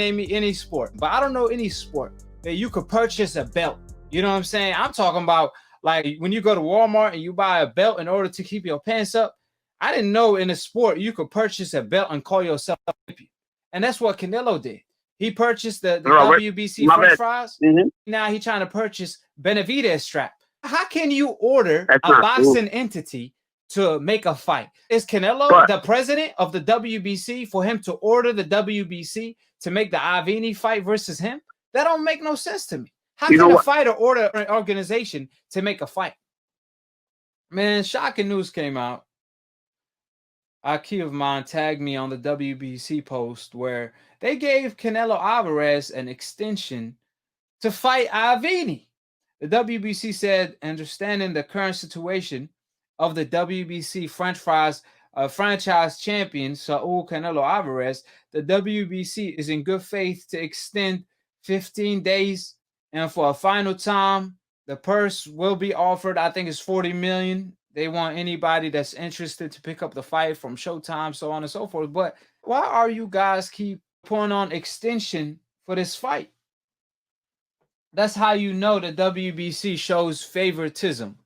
name me any sport, but I don't know any sport that you could purchase a belt. You know what I'm saying? I'm talking about like when you go to Walmart and you buy a belt in order to keep your pants up. I didn't know in a sport you could purchase a belt and call yourself a champion. And that's what Canelo did. He purchased the WBC French fries. Now he's trying to purchase Benavidez strap. How can you order a boxing entity to make a fight? Is Canelo the president of the WBC for him to order the WBC to make the Avni fight versus him? That don't make no sense to me. How can a fighter order an organization to make a fight? Man, shocking news came out. A key of mine tagged me on the WBC post where they gave Canelo Alvarez an extension to fight Avni. The WBC said, understanding the current situation of the WBC French fries franchise champion Saul Canelo Alvarez, the WBC is in good faith to extend 15 days, and for a final time, the purse will be offered. I think it's $40 million. They want anybody that's interested to pick up the fight from Showtime, so on and so forth. But why are you guys keep putting on extension for this fight? That's how you know the WBC shows favoritism.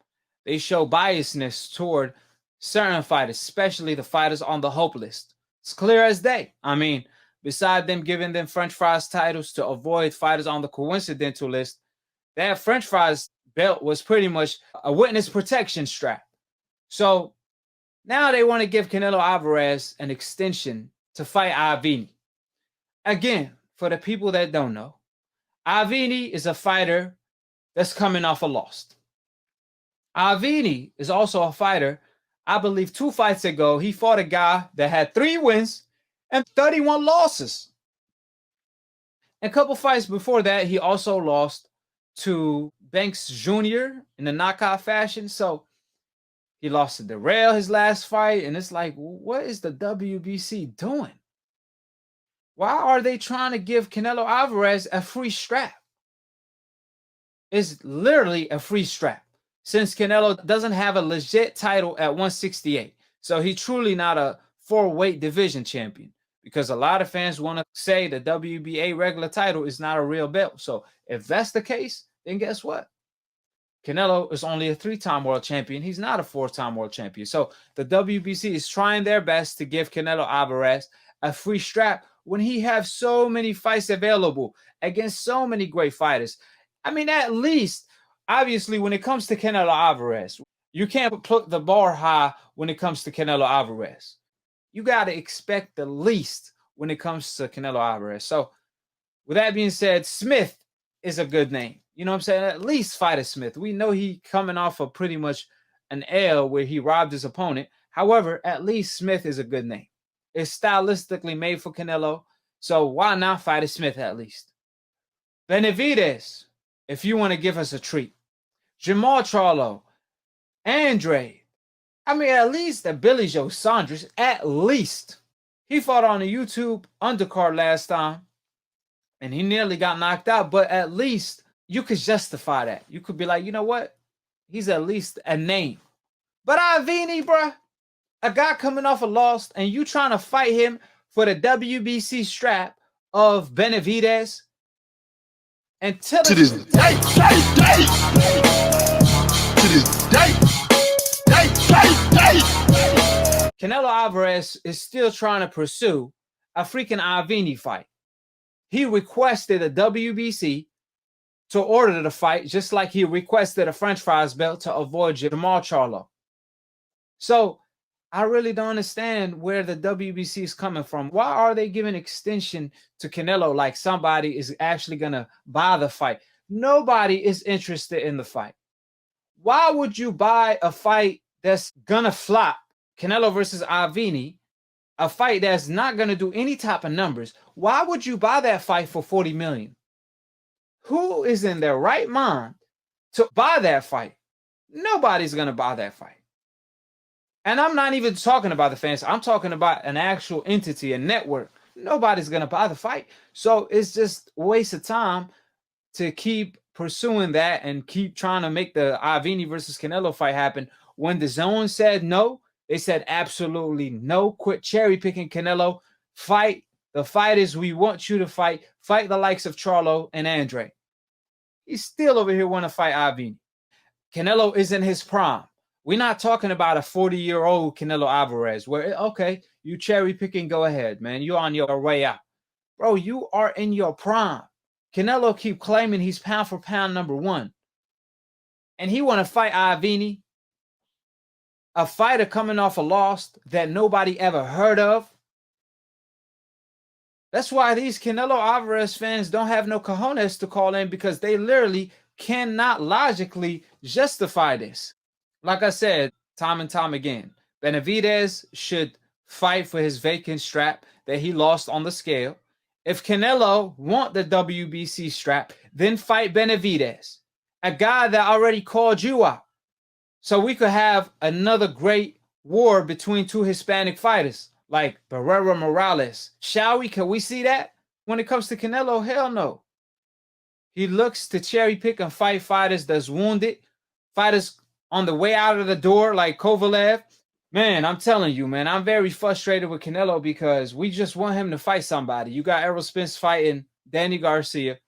They show biasness toward certain fighters, especially the fighters on the hope list. It's clear as day. I mean, beside them giving them French fries titles to avoid fighters on the coincidental list, that French fries belt was pretty much a witness protection strap. So now they want to give Canelo Alvarez an extension to fight Avni. Again, for the people that don't know, Avni is a fighter that's coming off a loss. Avni is also a fighter, I believe 2 fights ago, he fought a guy that had 3 wins and 31 losses. And a couple fights before that, he also lost to Banks Jr. in a knockout fashion. So he lost to Darrell his last fight. And it's like, what is the WBC doing? Why are they trying to give Canelo Alvarez a free strap? It's literally a free strap, since Canelo doesn't have a legit title at 168. So he's truly not a 4-weight division champion, because a lot of fans want to say the WBA regular title is not a real belt. So if that's the case, then guess what? Canelo is only a 3-time world champion. He's not a 4-time world champion. So the WBC is trying their best to give Canelo Alvarez a free strap when he has so many fights available against so many great fighters. I mean, at least, obviously, when it comes to Canelo Alvarez, you can't put the bar high when it comes to Canelo Alvarez. You got to expect the least when it comes to Canelo Alvarez. So with that being said, Smith is a good name. You know what I'm saying? At least Fighter Smith. We know he coming off of pretty much an L where he robbed his opponent. However, at least Smith is a good name. It's stylistically made for Canelo. So why not Fighter Smith at least? Benavidez, if you want to give us a treat. Jamal Charlo, Andre. I mean, at least the Billy Joe Saunders, at least. He fought on the YouTube undercard last time, and he nearly got knocked out, but at least you could justify that. You could be like, you know what? He's at least a name. But Avni, bruh, a guy coming off a loss, and you trying to fight him for the WBC strap of Benavidez, and to this day, Canelo Alvarez is still trying to pursue a freaking Avni fight. He requested a WBC to order the fight, just like he requested a French fries belt to avoid Jamal Charlo. So I really don't understand where the WBC is coming from. Why are they giving extension to Canelo like somebody is actually going to buy the fight? Nobody is interested in the fight. Why would you buy a fight that's going to flop, Canelo versus Avni, a fight that's not going to do any type of numbers? Why would you buy that fight for $40 million? Who is in their right mind to buy that fight? Nobody's going to buy that fight. And I'm not even talking about the fans. I'm talking about an actual entity, a network. Nobody's going to buy the fight. So it's just a waste of time to keep pursuing that and keep trying to make the Avni versus Canelo fight happen. When the zone said no, they said absolutely no. Quit cherry picking Canelo. Fight The fighters we want you to fight the likes of Charlo and Andre. He's still over here want to fight Avni. Canelo is in his prime. We're not talking about a 40-year-old Canelo Alvarez where, okay, you cherry picking, go ahead, man. You're on your way out. Bro, you are in your prime. Canelo keep claiming he's pound for pound #1. And he want to fight Avni, a fighter coming off a loss that nobody ever heard of. That's why these Canelo Alvarez fans don't have no cojones to call in, because they literally cannot logically justify this. Like I said, time and time again, Benavidez should fight for his vacant strap that he lost on the scale. If Canelo want the WBC strap, then fight Benavidez, a guy that already called you out. So we could have another great war between two Hispanic fighters like Barrera Morales. Shall we? Can we see that? When it comes to Canelo, hell no. He looks to cherry pick and fight fighters that's wounded, fighters on the way out of the door like Kovalev. Man, I'm telling you, man, I'm very frustrated with Canelo because we just want him to fight somebody. You got Errol Spence fighting Danny Garcia.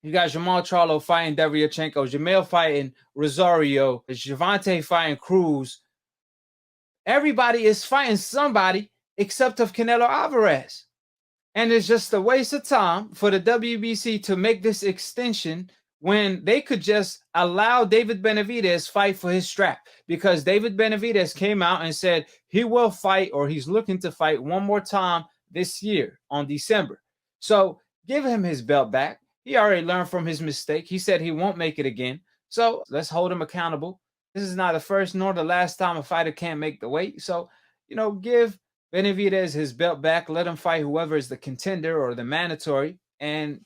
You got Jamal Charlo fighting Deryachenko. Jamel fighting Rosario. Javante fighting Cruz. Everybody is fighting somebody except of Canelo Alvarez. And it's just a waste of time for the WBC to make this extension when they could just allow David Benavidez fight for his strap, because David Benavidez came out and said he will fight, or he's looking to fight one more time this year on December. So give him his belt back. He already learned from his mistake. He said he won't make it again. So let's hold him accountable. This is not the first nor the last time a fighter can't make the weight. So, give Benavidez his belt back. Let him fight whoever is the contender or the mandatory. And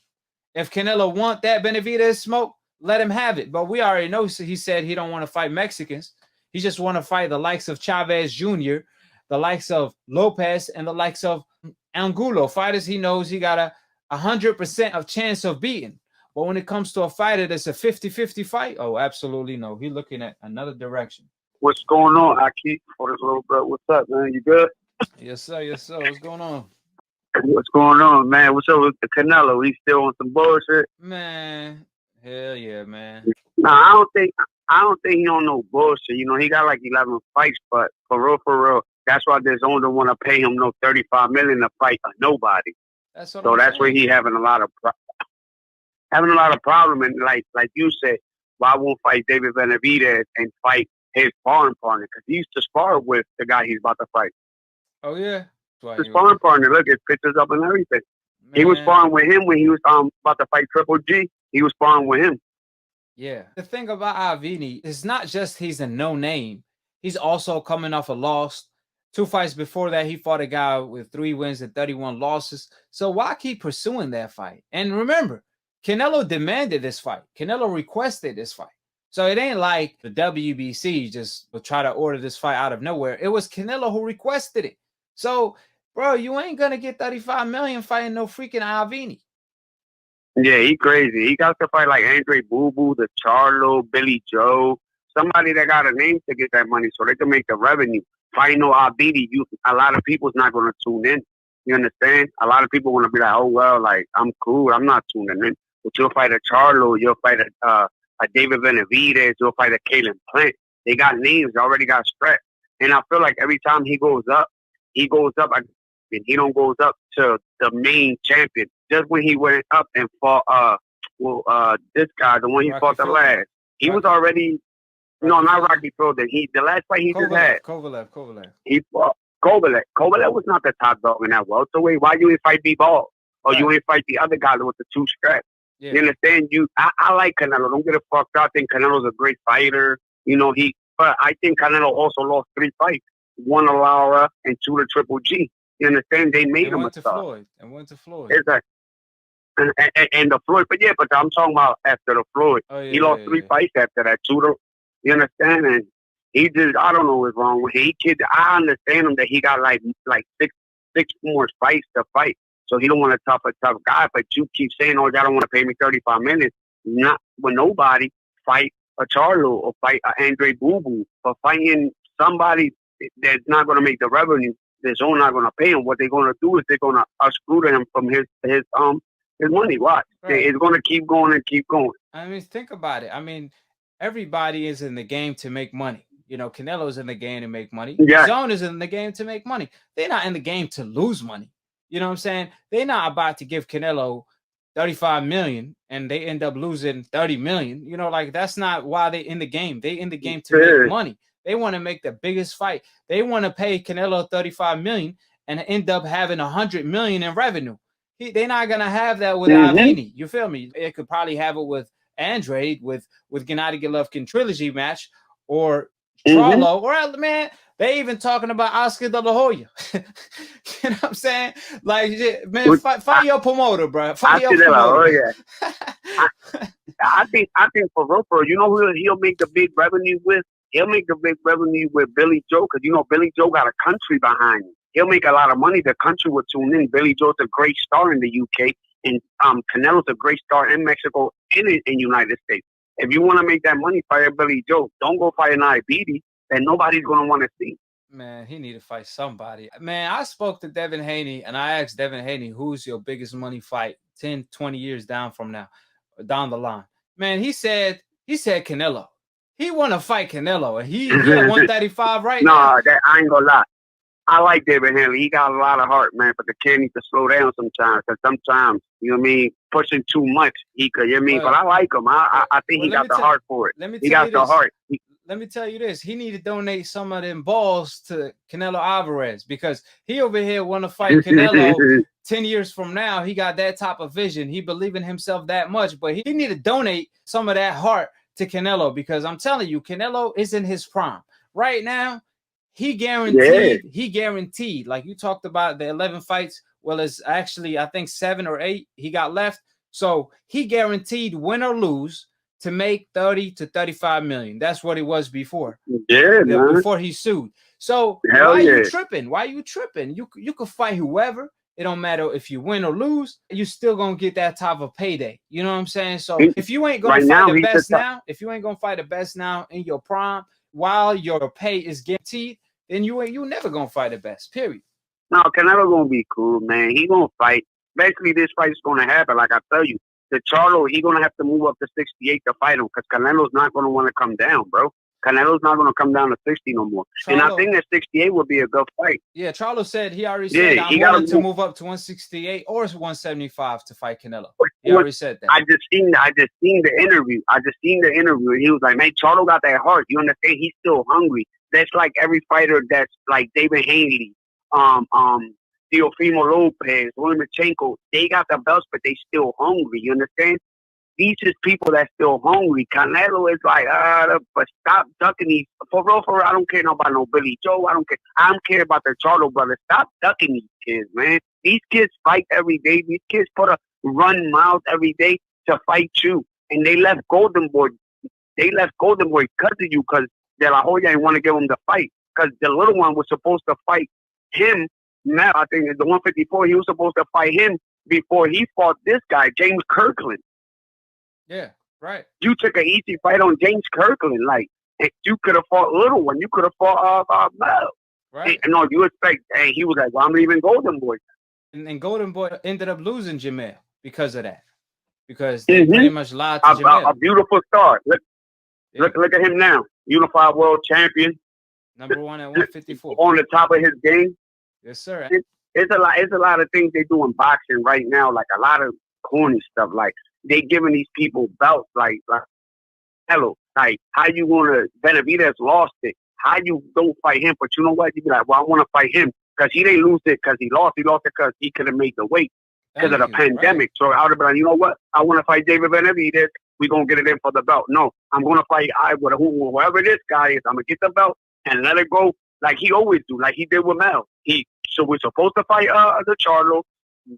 if Canelo want that Benavidez smoke, let him have it. But we already know he said he don't want to fight Mexicans. He just want to fight the likes of Chavez Jr., the likes of Lopez, and the likes of Angulo. Fighters he knows he got a 100% of chance of beating. But when it comes to a fighter that's a 50-50 fight, oh, absolutely no. He's looking at another direction. What's going on, AKHi? For this little bro, what's up, man? You good? Yes, sir. Yes, sir. What's going on? What's going on, man? What's up with the Canelo? He still on some bullshit? Man, hell yeah, man. Nah, I don't think he on no bullshit. He got like 11 fights, but for real, that's why there's only want to pay him no $35 million to fight a nobody. That's where he having a lot of problem. And like you said, why won't fight David Benavidez and fight his sparring partner? Because he used to spar with the guy he's about to fight. Oh yeah, the sparring partner. Look, his pictures up and everything. Man. He was sparring with him when he was about to fight Triple G. He was sparring with him. Yeah. The thing about Avni is not just he's a no name. He's also coming off a loss. 2 fights before that, he fought a guy with 3 wins and 31 losses. So why keep pursuing that fight? And remember, Canelo demanded this fight. Canelo requested this fight. So it ain't like the WBC just will try to order this fight out of nowhere. It was Canelo who requested it. So, bro, you ain't going to get $35 million fighting no freaking Avni. Yeah, he crazy. He got to fight like Andre Boo Boo, the Charlo, Billy Joe, somebody that got a name to get that money so they can make the revenue. Fighting no Avni, a lot of people's not going to tune in. You understand? A lot of people want to be like, oh, well, like, I'm cool. I'm not tuning in. But you'll fight a Charlo, you'll fight a David Benavidez, you'll fight a Kalen Plant. They got names, they already got straps. And I feel like every time he goes up, and he don't goes up to the main champion. Just when he went up and fought this guy, the one he fought the last. He was already not Rocky Fielding. The last fight he just had. Kovalev. He fought Kovalev. Kovalev was not the top dog in that welterweight. Why you ain't fight B-Ball? Or you ain't fight the other guy with the 2 straps? Yeah. You understand? I like Canelo. Don't get it fucked up. I think Canelo's a great fighter. But I think Canelo also lost 3 fights. 1 to Lara and 2 to Triple G. You understand? They made him a star. And went to Floyd. Exactly. And the Floyd, but I'm talking about after the Floyd. Oh, yeah, he lost 3 fights after that. 2 to, you understand? And he just, I don't know what's wrong with him. I understand him that he got like 6 more fights to fight. So he don't want a tough guy, but you keep saying, oh, y'all don't want to pay me $35 million. Not when nobody fight a Charlo or fight a Andre Boo Boo, or fighting somebody that's not going to make the revenue. the zone not gonna pay him. What they're gonna do is they're gonna screw him from his money. Watch, Right. it's gonna keep going and keep going. I mean, think about it. I mean, everybody is in the game to make money. You know, Canelo's in the game to make money. Yeah. Zone is in the game to make money. They're not in the game to lose money. You know what I'm saying? They're not about to give Canelo 35 million and they end up losing 30 million. You know, like that's not why they in the game. They in the game to make money. They want to make the biggest fight. They want to pay Canelo 35 million and end up having 100 million in revenue. They're not gonna have that with Avni. You feel me? It could probably have it with Andrade, with Gennady Golovkin trilogy match, or Charlo, or man, they even talking about Oscar De La Hoya. You know what I'm saying? Like, man, fight your promoter, bro. Fight your promoter. I think for real, you know who he'll make the big revenue with? He'll make the big revenue with Billy Joe, because you know Billy Joe got a country behind him. He'll make a lot of money. The country will tune in. Billy Joe's a great star in the UK, and Canelo's a great star in Mexico and in United States. If you want to make that money, fire Billy Joe. Don't go fight an IBD that nobody's going to want to see. Man, he need to fight somebody. Man, I spoke to Devin Haney, and I asked Devin Haney, who's your biggest money fight 10, 20 years down the line? Man, he said Canelo. He want to fight Canelo, and he at 135 right now. No, I ain't going to lie. I like David Hanley. He got a lot of heart, man, but the kid needs to slow down sometimes, because sometimes, you know what I mean, pushing too much, he could, you know what I mean? But I like him. I think he got the heart for it. He got the heart. Let me tell you this. He need to donate some of them balls to Canelo Alvarez, because he over here want to fight Canelo 10 years from now. He got that type of vision. He believe in himself that much, but he need to donate some of that heart to Canelo, because I'm telling you, Canelo is in his prime. Right now, he guaranteed, like you talked about the 11 fights. Well, it's actually, I think 7 or 8 he got left. So he guaranteed, win or lose, to make 30 to 35 million. That's what it was before. Yeah, man. Before he sued. So why are you tripping? Why are you tripping? You could fight whoever. It don't matter if you win or lose. You still gonna get that type of payday. You know what I'm saying? So if you ain't gonna fight the best now, if you ain't gonna fight the best now in your prime, while your pay is guaranteed, then you never gonna fight the best. Period. No, Canelo gonna be cool, man. He gonna fight. Basically, this fight's gonna happen. Like I tell you, the Charlo, he gonna have to move up to 68 to fight him, because Canelo's not gonna want to come down, bro. Canelo's not gonna come down to 60 no more. Charlo, and I think that 68 would be a good fight. Yeah, Charlo said he already said I'm willing to move up to 168 or 175 to fight Canelo. He already said that. I just seen the interview. He was like, man, Charlo got that heart. You understand? He's still hungry. That's like every fighter that's like David Haney, Teofimo Lopez, Lomachenko. They got the belts, but they still hungry. You understand? These is people that's still hungry. Canelo is like, but stop ducking these. For real, I don't care about no Billy Joe. I don't care. I don't care about the Charlo brothers. Stop ducking these kids, man. These kids fight every day. These kids run miles every day to fight you. And they left Golden Boy. They left Golden Boy because of you, because De La Hoya didn't want to give him the fight. Because the little one was supposed to fight him. Now, I think the 154, he was supposed to fight him before he fought this guy, James Kirkland. Yeah, right. You took an easy fight on James Kirkland. Like, you could have fought little one. You could have fought Mel. Right. And no, you expect, and he was like, well, I'm leaving Golden Boy. And Golden Boy ended up losing Jamel because of that. Because they pretty much lied to Jamel. A beautiful star. Look at him now. Unified world champion. Number 1 at 154. On the top of his game. Yes, sir. It's a lot of things they do in boxing right now, like a lot of corny stuff. Like, they giving these people belts, like hello, like how you gonna Benavidez lost it. How you don't fight him? But you know what? You be like, well, I want to fight him because he didn't lose it because he lost. He lost it because he could have made the weight because of the pandemic. Right. So I would have been like, you know what? I want to fight David Benavidez. We're gonna get it in for the belt. No, I'm gonna fight whoever this guy is. I'm gonna get the belt and let it go like he always do, like he did with Mel. So we're supposed to fight the Charlo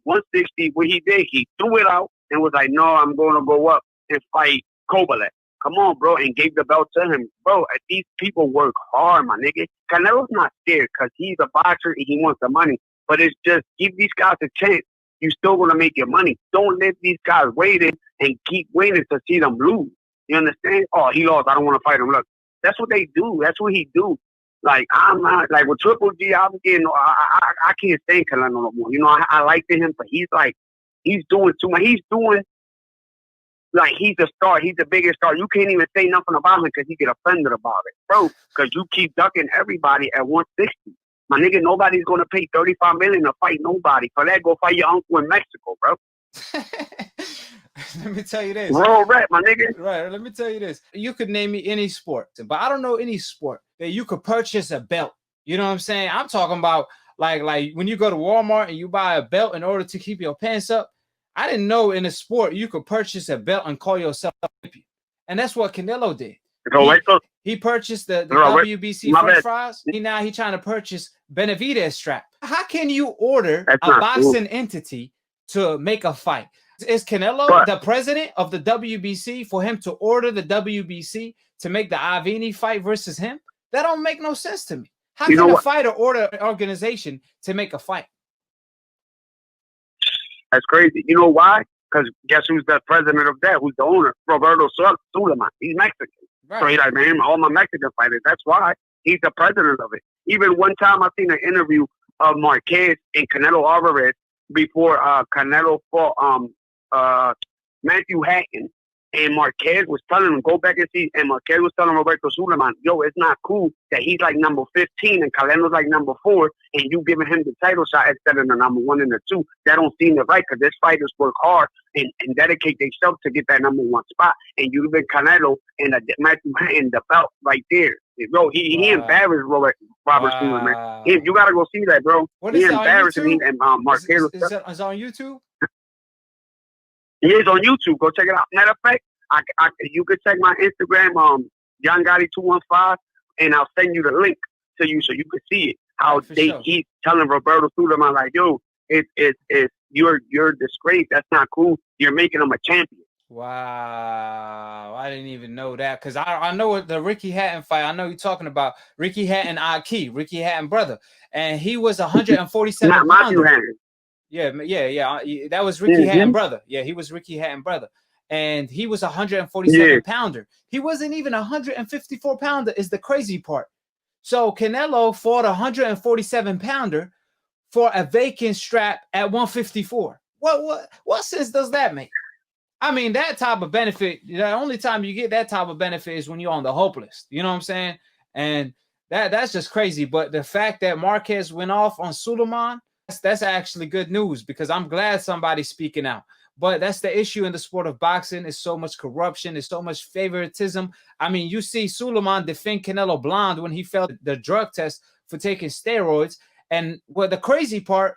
160. What he did, he threw it out and was like, no, I'm going to go up and fight Kovalev. Come on, bro, and gave the belt to him. Bro, these people work hard, my nigga. Canelo's not scared because he's a boxer and he wants the money. But it's just, give these guys a chance. You're still going to make your money. Don't let these guys waiting and keep waiting to see them lose. You understand? Oh, he lost. I don't want to fight him. Look, that's what they do. That's what he do. Like, I'm not, like, with Triple G, I'm getting, I can't stand Canelo no more. You know, I liked him, but he's doing too much. He's doing, like, he's a star. He's the biggest star. You can't even say nothing about him because you get offended about it, bro, because you keep ducking everybody at 160. My nigga, nobody's going to pay $35 million to fight nobody. For that, go fight your uncle in Mexico, bro. Let me tell you this. Real rap, my nigga. Right, let me tell you this. You could name me any sport, but I don't know any sport that you could purchase a belt. You know what I'm saying? I'm talking about like when you go to Walmart and you buy a belt in order to keep your pants up. I didn't know in a sport you could purchase a belt and call yourself a champion. And that's what Canelo did. He purchased the WBC French fries. Now he's trying to purchase Benavidez strap. How can you order a boxing entity to make a fight? Is Canelo the president of the WBC for him to order the WBC to make the Avni Fight versus him? That don't make no sense to me. How can a fighter order an organization to make a fight? That's crazy. You know why? Because guess who's the president of that? Who's the owner? Mauricio Sulaiman. He's Mexican. Right. So he's like, man, all my Mexican fighters. That's why he's the president of it. Even one time I seen an interview of Marquez and Canelo Alvarez before Canelo fought Matthew Hatton, and Marquez was telling him, go back and see, and Marquez was telling Mauricio Sulaiman, yo, it's not cool that he's like number 15 and Canelo's like number 4, and you giving him the title shot instead of the number 1 and the 2. That don't seem right, because this fighters work hard and dedicate themselves to get that number 1 spot, and you give Canelo and Matthew Hatton the belt right there. Bro, he embarrassed Robert Sulaiman. You gotta go see that, bro. He embarrassed him, and Marquez. Is it on YouTube? He is on YouTube. Go check it out. Matter of fact, you can check my Instagram, John Gotti 215, and I'll send you the link to you so you can see it. How he's telling Roberto Sulaiman, like, yo, you're disgraced. That's not cool. You're making him a champion. Wow, I didn't even know that, because I know the Ricky Hatton fight. I know you're talking about Ricky Hatton AKHi, Ricky Hatton brother, and he was 147 pounder. Yeah. That was Ricky Hatton brother. Yeah, he was Ricky Hatton brother. And he was 147 pounder. He wasn't even 154 pounder is the crazy part. So Canelo fought 147 pounder for a vacant strap at 154. What sense does that make? I mean, that type of benefit, the only time you get that type of benefit is when you're on the hope list. You know what I'm saying? And that's just crazy. But the fact that Marquez went off on Sulaiman, that's actually good news, because I'm glad somebody's speaking out. But that's the issue in the sport of boxing. There's so much corruption. There's so much favoritism. I mean, you see Sulaiman defend Canelo Blonde when he failed the drug test for taking steroids. And the crazy part,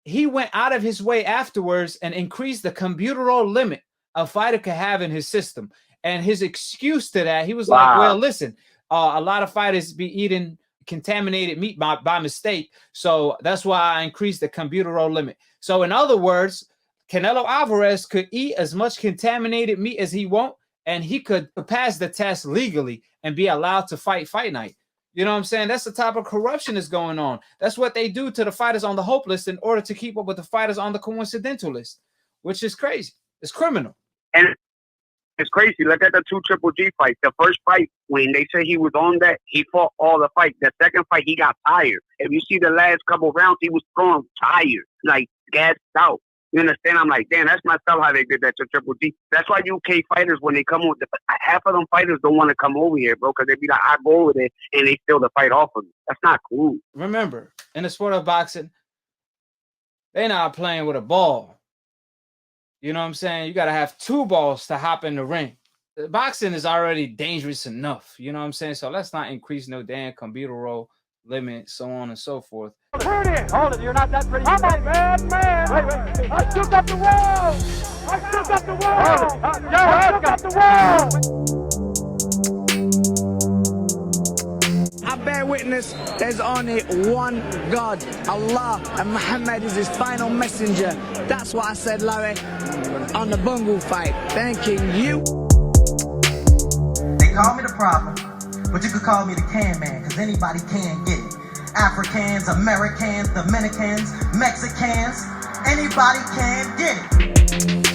he went out of his way afterwards and increased the computer limit a fighter could have in his system. And his excuse to that, he was like, well, listen, a lot of fighters be eating contaminated meat by mistake, so that's why I increased the computer limit. So in other words, Canelo Alvarez could eat as much contaminated meat as he want, and he could pass the test legally and be allowed to fight night. You know what I'm saying? That's the type of corruption that's going on. That's what they do to the fighters on the hope list in order to keep up with the fighters on the coincidental list, which is crazy. It's criminal. And it's crazy. Look at the 2 Triple G fights. The first fight, when they say he was on that, he fought all the fights. The second fight, he got tired. If you see the last couple rounds, he was throwing tired, like gassed out. You understand? I'm like, damn, that's messed up how they did that to Triple G. That's why UK fighters, when they come over, half of them fighters don't want to come over here, bro, because they be like, I go over there, and they steal the fight off of me. That's not cool. Remember, in the sport of boxing, they're not playing with a ball. You know what I'm saying? You got to have 2 balls to hop in the ring. Boxing is already dangerous enough. You know what I'm saying? So let's not increase no damn computer roll limit, so on and so forth. Hold it, you're not that pretty. I'm a bad man. Wait. I shook up the wall. I shook up the wall. I shook up the wall. I bear witness, there's only one God, Allah, and Muhammad is his final messenger. That's what I said, Larry, on the Bungle fight. Thanking you. They call me the problem, but you could call me the can man, because anybody can get it. Africans, Americans, Dominicans, Mexicans, anybody can get it.